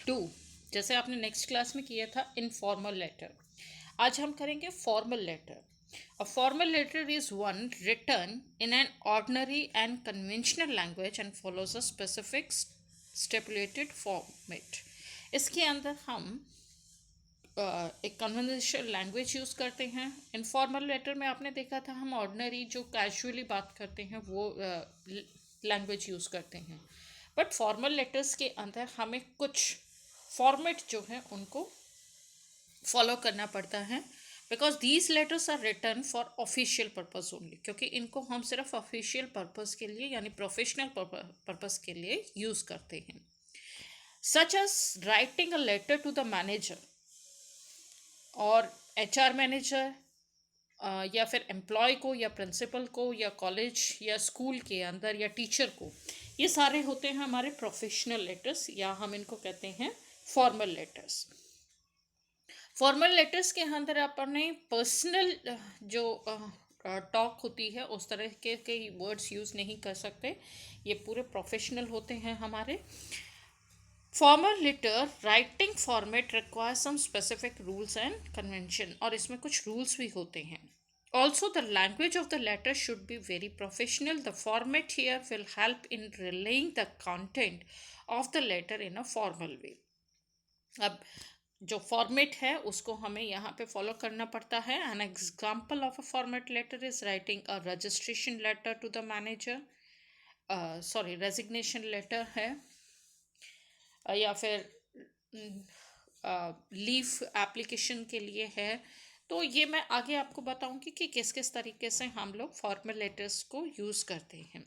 To, जैसे आपने next class में किया था इनफॉर्मल लेटर, आज हम करेंगे formal letter. A formal letter is one written in an ordinary and conventional language and follows a specific stipulated format. इसके अंदर हम एक कन्वर्सेशनल लैंग्वेज यूज़ करते हैं. इनफॉर्मल लेटर में आपने देखा था हम ऑर्डिनरी जो कैजुअली बात करते हैं वो लैंग्वेज यूज़ करते हैं. बट फॉर्मल लेटर्स के अंदर हमें कुछ फॉर्मेट जो है उनको फॉलो करना पड़ता है, because these letters are written for official purpose only, क्योंकि इनको हम सिर्फ ऑफिशियल पर्पज़ के लिए यानी प्रोफेशनल पर्पज़ के लिए यूज़ करते हैं. Such as writing a letter to the manager और एचआर मैनेजर, या फिर एम्प्लॉय को या प्रिंसिपल को या कॉलेज या स्कूल के अंदर या टीचर को, ये सारे होते हैं हमारे प्रोफेशनल लेटर्स या हम इनको कहते हैं फॉर्मल लेटर्स. फॉर्मल लेटर्स के अंदर अपने पर्सनल जो टॉक होती है उस तरह के वर्ड्स यूज़ नहीं कर सकते, ये पूरे प्रोफेशनल होते हैं हमारे. Formal letter writing format require some specific rules and convention, और इसमें कुछ रूल्स भी होते हैं. Also, the language of the letter should be very professional. The format here will help in relaying the content of the letter in a formal way. अब जो format है उसको हमें यहाँ पे फॉलो करना पड़ता है. An example of a format letter is writing a registration letter to the manager, sorry resignation letter है, या फिर लीव एप्लीकेशन के लिए है. तो ये मैं आगे आपको बताऊंगी कि किस किस तरीके से हम लोग फॉर्मल लेटर्स को यूज़ करते हैं.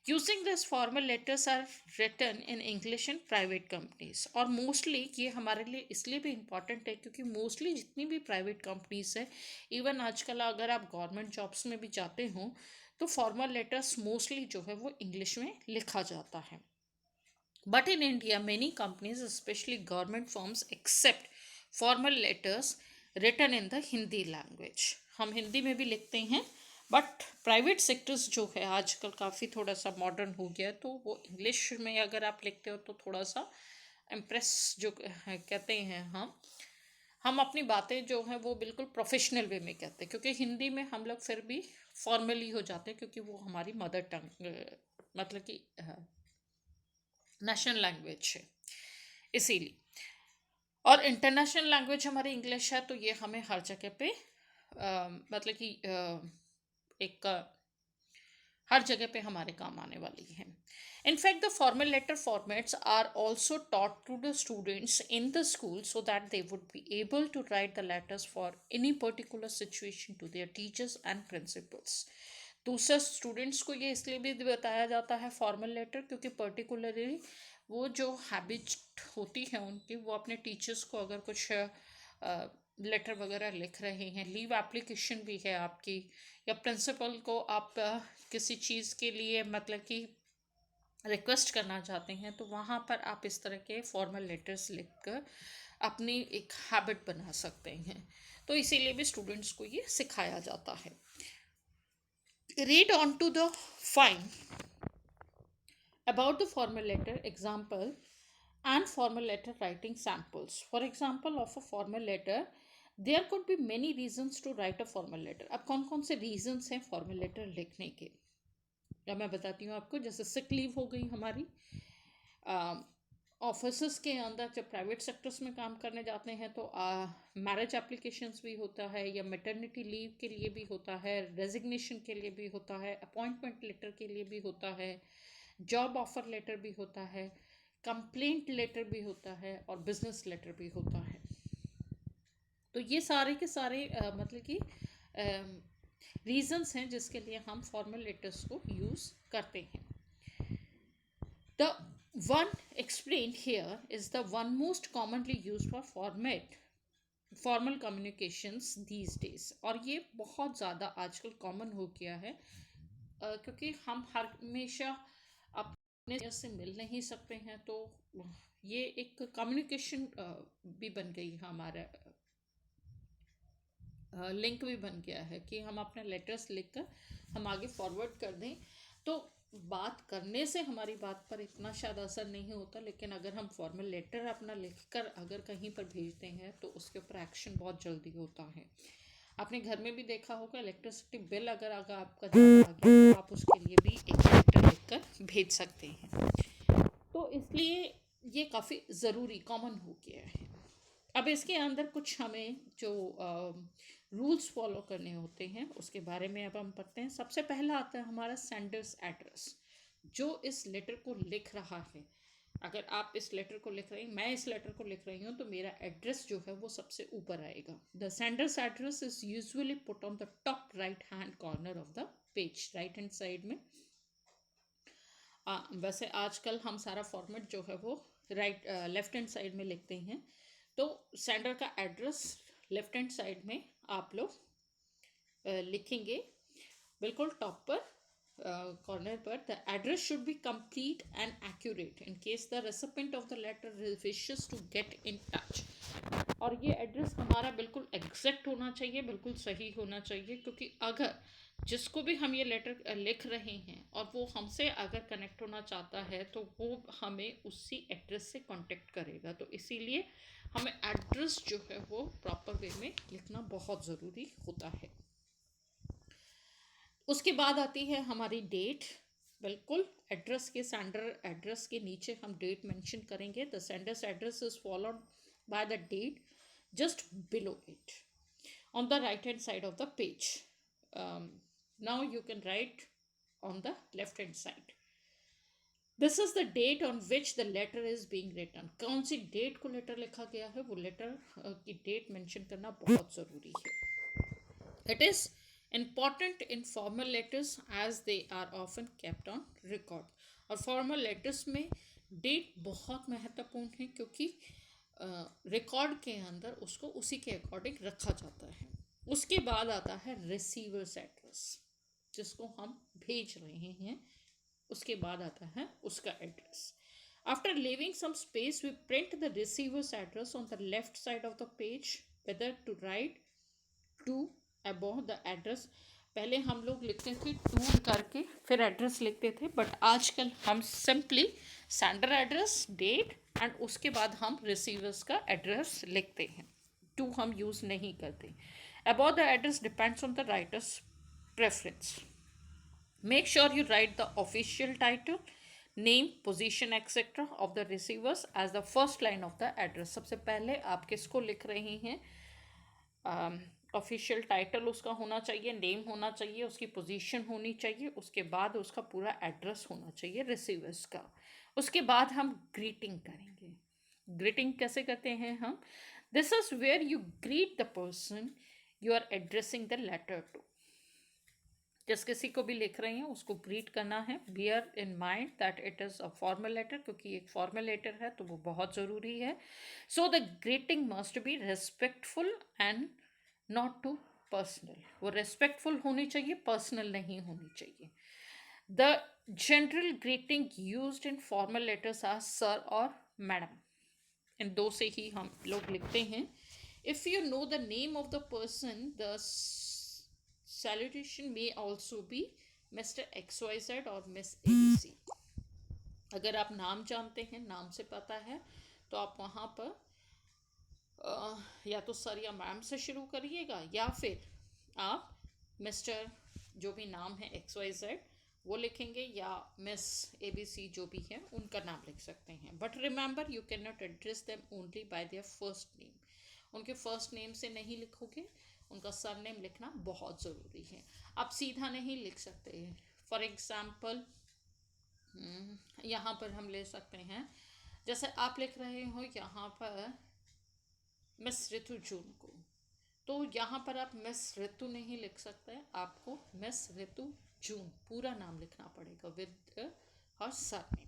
Using this formal letters are written in English in private companies, और मोस्टली ये हमारे लिए इसलिए भी इम्पॉर्टेंट है क्योंकि मोस्टली जितनी भी प्राइवेट कंपनीज है, इवन आजकल अगर आप गवर्नमेंट जॉब्स में भी जाते हो तो फॉर्मल लेटर्स मोस्टली जो है वो इंग्लिश में लिखा जाता है. But in India, many companies, especially government firms, accept formal letters written in the Hindi language. हम हिंदी में भी लिखते हैं, बट प्राइवेट सेक्टर्स जो है आजकल काफ़ी थोड़ा सा मॉडर्न हो गया है, तो वो इंग्लिश में अगर आप लिखते हो तो थोड़ा सा इम्प्रेस जो कहते हैं हम अपनी बातें जो हैं वो बिल्कुल प्रोफेशनल वे में कहते हैं, क्योंकि हिंदी में हम लोग फिर भी फॉर्मली हो जाते हैं क्योंकि वो हमारी मदर टंग मतलब कि नेशनल लैंग्वेज है इसीलिए. और इंटरनेशनल लैंग्वेज हमारी इंग्लिश है, तो ये हमें हर जगह पे मतलब कि एक हर जगह पे हमारे काम आने वाली है. In fact the formal letter formats are also taught to the students in the school so that they would be able to write the letters for any particular situation to their teachers and principals. दूसरा students को ये इसलिए भी बताया जाता है formal letter क्योंकि particularly वो जो हैबिट होती है उनकी, वो अपने टीचर्स को अगर कुछ लेटर वगैरह लिख रहे हैं, लीव एप्लीकेशन भी है आपकी, या प्रिंसिपल को आप किसी चीज़ के लिए मतलब कि रिक्वेस्ट करना चाहते हैं, तो वहाँ पर आप इस तरह के फॉर्मल लेटर्स लिख कर अपनी एक हैबिट बना सकते हैं. तो इसीलिए भी स्टूडेंट्स को ये सिखाया जाता है. Read on to the fine about the formal letter example and formal letter writing samples. For example of a formal letter, there could be many reasons to write a formal letter. अब कौन कौन से reasons हैं formal letter लिखने के, या मैं बताती हूँ आपको. जैसे सिक लीव हो गई हमारी, ऑफिस के अंदर जब प्राइवेट सेक्टर्स में काम करने जाते हैं तो मैरिज एप्लीकेशंस भी होता है, या मेटर्निटी लीव के लिए भी होता है, रेजिग्नेशन के लिए भी होता है, अपॉइंटमेंट लेटर के लिए भी होता है, जॉब ऑफर लेटर भी होता है, कंप्लेंट लेटर भी होता है, और बिजनेस लेटर भी होता है. तो ये सारे के सारे मतलब कि रीजंस हैं जिसके लिए हम फॉर्मल लेटर्स को यूज़ करते हैं. The one explained here is the one most commonly used for formal communications these days, और ये बहुत ज़्यादा आजकल कॉमन हो गया है क्योंकि हम हर हमेशा अपने से मिल नहीं सकते हैं, तो ये एक कम्युनिकेशन भी बन गई है, हमारा लिंक भी बन गया है कि हम अपने लेटर्स लिखकर हम आगे फॉरवर्ड कर दें. तो बात करने से हमारी बात पर इतना शायद असर नहीं होता, लेकिन अगर हम फॉर्मल लेटर अपना लिखकर अगर कहीं पर भेजते हैं तो उसके ऊपर एक्शन बहुत जल्दी होता है। आपने घर में भी देखा होगा, इलेक्ट्रिसिटी बिल अगर आपका ज़्यादा आ गया तो आप उसके लिए भी एक लेटर लिखकर भेज सकते हैं। तो इसलिए ये काफ़ी ज़रूरी कॉमन हो गया है। अब इसके अंदर कुछ हमें जो रूल्स फॉलो करने होते हैं उसके बारे में अब हम पढ़ते हैं। सबसे पहला आता है हमारा सेंडर्स एड्रेस। जो इस लेटर को लिख रहा है, अगर आप इस लेटर को लिख रहे हैं, मैं इस लेटर को लिख रही हूँ, तो मेरा एड्रेस जो है वो सबसे ऊपर आएगा। The sender's address is usually put on the top right hand corner of the page, right hand side में। वैसे आजकल हम सारा फॉर्मेट जो है वो लेफ्ट हैंड साइड में लिखते हैं, तो सेंडर का एड्रेस लेफ्ट हैंड साइड में आप लोग लिखेंगे, बिल्कुल टॉप पर कॉर्नर पर। The address should be complete and accurate in case the recipient of the letter wishes to get in touch. और ये एड्रेस हमारा बिल्कुल एग्जैक्ट होना चाहिए, बिल्कुल सही होना चाहिए, क्योंकि अगर जिसको भी हम ये लेटर लिख रहे हैं और वो हमसे अगर कनेक्ट होना चाहता है तो वो हमें उसी एड्रेस से कांटेक्ट करेगा। तो इसीलिए हमें एड्रेस जो है वो प्रॉपर वे में लिखना बहुत ज़रूरी होता है। उसके बाद आती है हमारी डेट। बिल्कुल एड्रेस के, सेंडर एड्रेस के नीचे हम डेट मेंशन करेंगे। The sender's address is followed by the date just below it on the right hand side of the page. Now you can write on the left hand side, this is the date on which the letter is being written. कौन सी date को letter लिखा गया है, वो letter की date mention करना बहुत ज़रूरी है। It is important in formal letters as they are often kept on record. और फॉर्मल लेटर्स में डेट बहुत महत्वपूर्ण है, क्योंकि रिकॉर्ड के अंदर उसको उसी के अकॉर्डिंग रखा जाता है। उसके बाद आता है रिसीवर्स एड्रेस, जिसको हम भेज रहे हैं, उसके बाद आता है उसका address. After leaving some space we print the receiver's address on the left side of the page, whether to write to above the address. पहले हम लोग लिखते थे टू करके फिर एड्रेस लिखते थे, बट आजकल हम simply sender address, date and उसके बाद हम रिसीवर्स का एड्रेस लिखते हैं। टू हम यूज़ नहीं करते। About the address depends on the writer's preference. Make sure you write the official title, name, position etcetera of the receivers as the first line of the address. सबसे पहले आप किसको लिख रहे हैं, ऑफिशियल टाइटल उसका होना चाहिए, नेम होना चाहिए, उसकी पोजीशन होनी चाहिए, उसके बाद उसका पूरा एड्रेस होना चाहिए रिसीवर्स का। उसके बाद हम ग्रीटिंग करेंगे। ग्रीटिंग कैसे करते हैं हम, this is where you greet the person you are addressing the letter to. जिस किसी को भी लिख रहे हैं उसको ग्रीट करना है। Bear in mind that it is a formal letter, क्योंकि एक फॉर्मल लेटर है तो वो बहुत ज़रूरी है। So the greeting must be respectful and not too personal. वो रिस्पेक्टफुल होनी चाहिए, पर्सनल नहीं होनी चाहिए। The general greeting used in formal letters are sir और मैडम। इन दो से ही हम लोग लिखते हैं। If you know the name of the person, the salutation may also be Mr. XYZ और Miss ABC। अगर आप नाम जानते हैं, नाम से पता है, तो आप वहाँ पर या तो सर या मैम से शुरू करिएगा, या फिर आप मिस्टर जो भी नाम है XYZ वो लिखेंगे, या मिस ABC जो भी है उनका नाम लिख सकते हैं। But remember you can not address them only by there first name. उनके फर्स्ट नेम से नहीं लिखोगे, उनका सर नेम लिखना बहुत ज़रूरी है। आप सीधा नहीं लिख सकते। फॉर एग्ज़ाम्पल यहाँ पर हम ले सकते हैं, जैसे आप लिख रहे हो यहाँ पर मिस ऋतु जून को, तो यहाँ पर आप मिस ऋतु नहीं लिख सकते, आपको मिस ऋतु जून पूरा नाम लिखना पड़ेगा with her surname.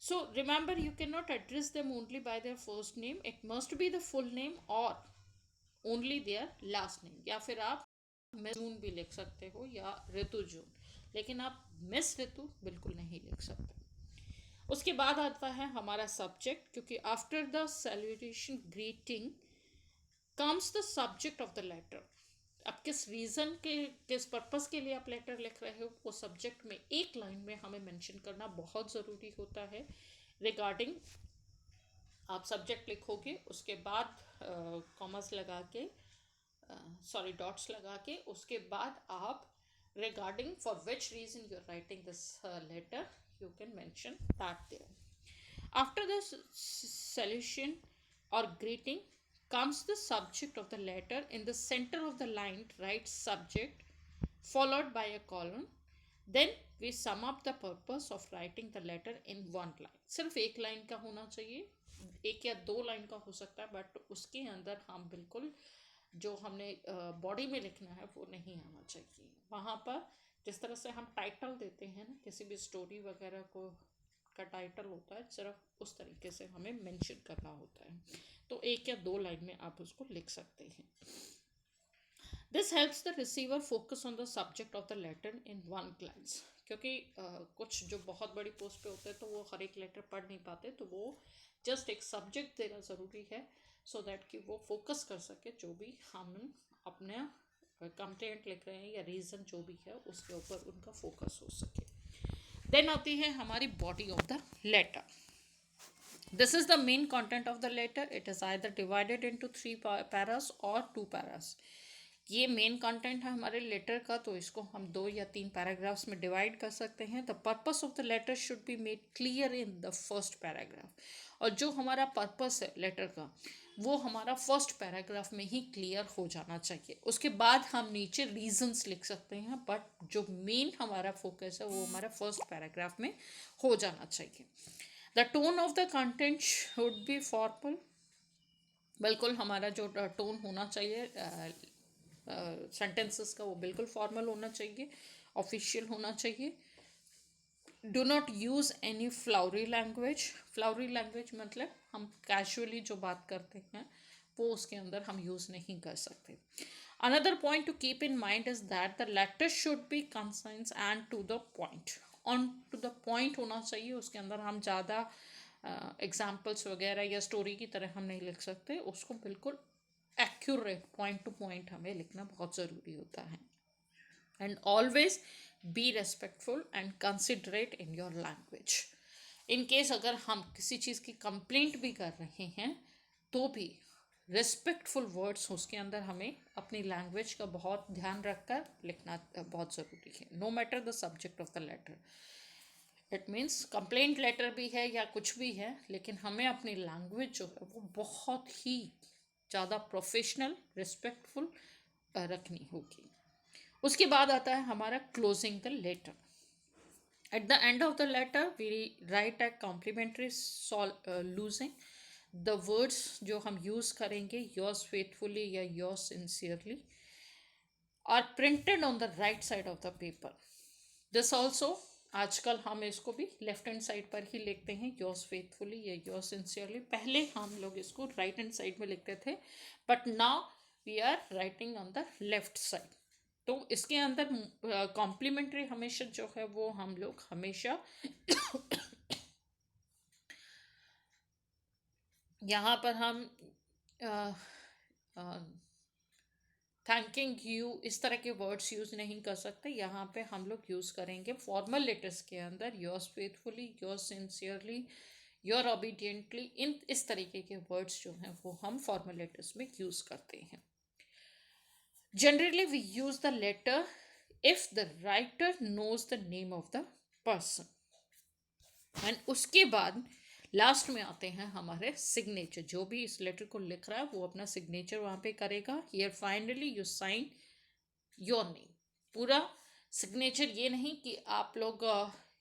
So remember, you cannot address them only by their first name. It must be the full name or only their last name. या फिर आप मिस जून भी लिख सकते हो या ऋतु जून, लेकिन आप मिस ऋतु बिल्कुल नहीं लिख सकते। उसके बाद आता है हमारा सब्जेक्ट, क्योंकि after the salutation greeting comes the subject of the letter. अब किस रीज़न के, किस पर्पस के लिए आप लेटर लिख रहे हो, वो सब्जेक्ट में एक लाइन में हमें मेंशन करना बहुत ज़रूरी होता है। रिगार्डिंग आप सब्जेक्ट लिखोगे, उसके बाद कॉमर्स लगा के, सॉरी डॉट्स लगा के, उसके बाद आप regarding for which reason you are writing this letter, you can mention that there. After the solution or greeting comes the subject of the letter. In the center of the line, write subject followed by a colon. Then we sum up the purpose of writing the letter in one line. सिर्फ एक line का होना चाहिए, एक या दो line का हो सकता है, बट उसके अंदर हम बिल्कुल जो हमने बॉडी में लिखना है वो नहीं आना चाहिए. वहाँ पर जिस तरह से हम टाइटल देते हैं ना किसी भी स्टोरी वगैरह को, का टाइटल होता है, सिर्फ उस तरीके से हमें मेंशन करना होता है. तो एक या दो लाइन में आप उसको लिख सकते हैं. This helps the receiver focus on the subject of the letter in one glance. क्योंकि कुछ जो बहुत बड़ी पोस्ट पे होते हैं तो वो हर एक लेटर पढ़ नहीं पाते, तो वो जस्ट एक सब्जेक्ट देना ज़रूरी है, सो दैट कि वो फोकस कर सके जो भी हम अपने कंप्लेंट लिख रहे हैं या रीज़न जो भी है उसके ऊपर उनका फोकस हो सके. देन आती है हमारी body of the letter. This is the main content of the letter. It is either divided into 3 paras और 2 पैरास. ये मेन कंटेंट है हमारे लेटर का, तो इसको हम 2 या 3 पैराग्राफ्स में डिवाइड कर सकते हैं. The purpose of the letter should be made clear in the first paragraph. और जो हमारा पर्पस है लेटर का वो हमारा फर्स्ट पैराग्राफ में ही क्लियर हो जाना चाहिए. उसके बाद हम नीचे रीजंस लिख सकते हैं, बट जो मेन हमारा फोकस है वो हमारा फर्स्ट पैराग्राफ में हो जाना चाहिए. The tone of the content should be formal. बिल्कुल हमारा जो टोन होना चाहिए सेंटेंसेस का वो बिल्कुल फॉर्मल होना चाहिए, ऑफिशियल होना चाहिए. Do not use any flowery language. Flowery language मतलब हम कैजुअली जो बात करते हैं वो उसके अंदर हम यूज़ नहीं कर सकते. Another point to keep in mind is that the letter should be concise and to the point. On to the point होना चाहिए. उसके अंदर हम ज़्यादा एग्जाम्पल्स वगैरह या स्टोरी की तरह हम नहीं लिख सकते. उसको बिल्कुल एक्यूरेट पॉइंट टू पॉइंट हमें लिखना बहुत ज़रूरी होता है. And always be respectful and considerate in your language. In case अगर हम किसी चीज़ की कंप्लेंट भी कर रहे हैं तो भी रिस्पेक्टफुल वर्ड्स उसके अंदर हमें अपनी लैंग्वेज का बहुत ध्यान रखकर लिखना बहुत ज़रूरी है. No matter the subject of the letter. It means complaint letter भी है या कुछ भी है, लेकिन हमें अपनी लैंग्वेज जो है वो बहुत ही ज़्यादा प्रोफेशनल रिस्पेक्टफुल रखनी होगी. उसके बाद आता है हमारा closing the letter. At the end of the letter we write a complimentary closing. The words जो हम यूज़ करेंगे योर्स फेथफुली या yours sincerely are printed on the right side of the paper. This also आजकल हम इसको भी left hand side पर ही लिखते हैं, योर्स फेथफुली या योर्स सिंसियरली. पहले हम लोग इसको राइट हैंड साइड में लिखते थे, but now we are writing on the left side. तो इसके अंदर कॉम्प्लीमेंट्री हमेशा जो है वो हम लोग हमेशा यहाँ पर हम थैंकिंग यू इस तरह के वर्ड्स यूज़ नहीं कर सकते. यहाँ पे हम लोग यूज़ करेंगे फॉर्मल लेटर्स के अंदर yours faithfully, yours sincerely, your obediently. इन इस तरीके के वर्ड्स जो हैं वो हम फॉर्मल लेटर्स में यूज़ करते हैं. Generally, we use the letter if the writer knows the name of the person. And उसके बाद लास्ट में आते हैं हमारे सिग्नेचर. जो भी इस लेटर को लिख रहा है वो अपना सिग्नेचर वहाँ पे करेगा. Here finally you sign your name. पूरा सिग्नेचर, ये नहीं कि आप लोग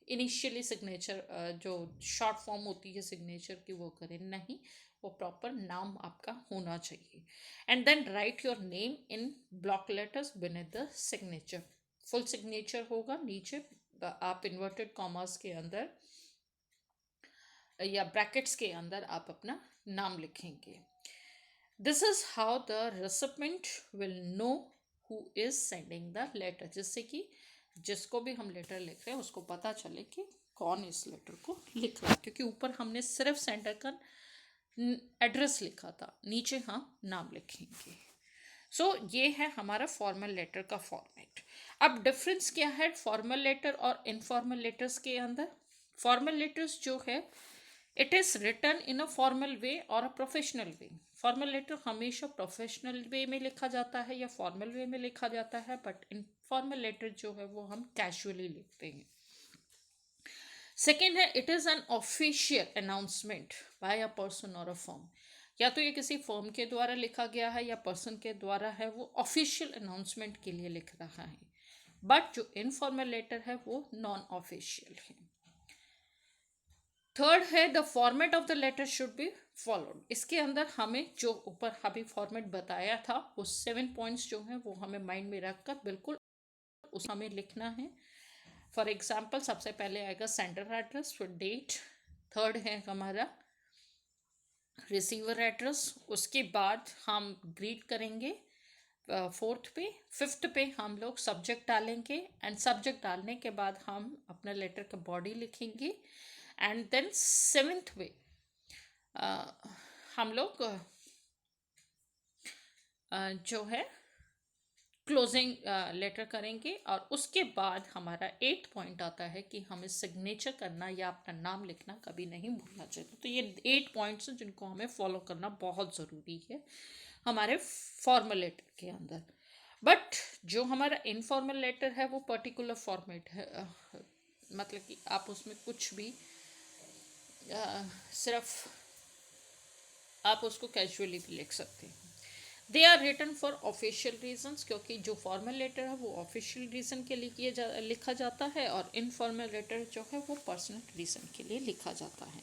इनिशियली सिग्नेचर जो शॉर्ट फॉर्म होती है सिग्नेचर की वो करें, नहीं, वो प्रॉपर नाम आपका होना चाहिए. And then write your name in block letters beneath the signature. Full signature होगा नीचे, आप इन्वर्टेड कॉमर्स के अंदर या ब्रैकेट्स के अंदर आप अपना नाम लिखेंगे. This is how the recipient will know who is sending the letter. जिससे कि जिसको भी हम लेटर लिख रहे हैं उसको पता चले कि कौन इस लेटर को लिख रहा है. क्योंकि ऊपर हमने सिर्फ सेंडर का एड्रेस लिखा था, नीचे हम नाम लिखेंगे. सो ये है हमारा फॉर्मल लेटर का फॉर्मेट। अब डिफरेंस क्या है फॉर्मल लेटर और इनफॉर्मल लेटर्स के अंदर? फॉर्मल लेटर्स जो है it is written in a formal way और a professional way. Formal letter हमेशा प्रोफेशनल वे में लिखा जाता है या फॉर्मल वे में लिखा जाता है, बट इनफॉर्मल लेटर जो है वो हम कैजुअली लिखते हैं। सेकेंड है it is an official announcement bye a person और अ फर्म। या तो ये किसी फर्म के द्वारा लिखा गया है या पर्सन के द्वारा है, वो ऑफिशियल अनाउंसमेंट के लिए लिख रहा है। बट जो इनफॉर्मल लेटर है वो नॉन ऑफिशियल है। थर्ड है the format of the letter should be followed. इसके अंदर हमें जो ऊपर अभी फॉर्मेट बताया था वो 7 पॉइंट्स जो हैं वो हमें माइंड में रखकर बिल्कुल उस हमें लिखना है। फॉर एग्जाम्पल सबसे पहले आएगा सेंडर एड्रेस, फिर डेट, थर्ड है हमारा रिसीवर एड्रेस, उसके बाद हम ग्रीट करेंगे फोर्थ पे, फिफ्थ पे हम लोग सब्जेक्ट डालेंगे एंड सब्जेक्ट डालने के बाद हम अपना लेटर का बॉडी लिखेंगे एंड देन सेवेंथ पे हम लोग जो है क्लोजिंग लेटर करेंगे। और उसके बाद हमारा 8 पॉइंट आता है कि हमें सिग्नेचर करना या अपना नाम लिखना कभी नहीं भूलना चाहिए। तो ये 8 पॉइंट्स हैं जिनको हमें फॉलो करना बहुत ज़रूरी है हमारे फॉर्मल लेटर के अंदर। बट जो हमारा इनफॉर्मल लेटर है वो पर्टिकुलर फॉर्मेट है, मतलब कि आप उसमें कुछ भी सिर्फ आप उसको कैजुअली भी लिख सकते हैं। They are written for official reasons, क्योंकि जो फॉर्मल लेटर है वो ऑफिशियल रीज़न के लिए लिखा जाता है और इनफॉर्मल लेटर जो है वो पर्सनल रीज़न के लिए लिखा जाता है।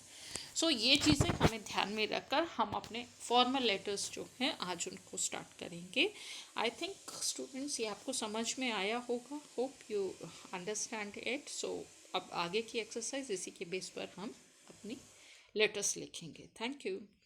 सो ये चीज़ें हमें ध्यान में रखकर हम अपने फॉर्मल लेटर्स जो हैं आज उनको स्टार्ट करेंगे। आई थिंक स्टूडेंट्स ये आपको समझ में आया होगा, होप यू अंडरस्टैंड इट। सो अब आगे की एक्सरसाइज इसी के बेस पर हम अपनी लेटर्स लिखेंगे। Thank you.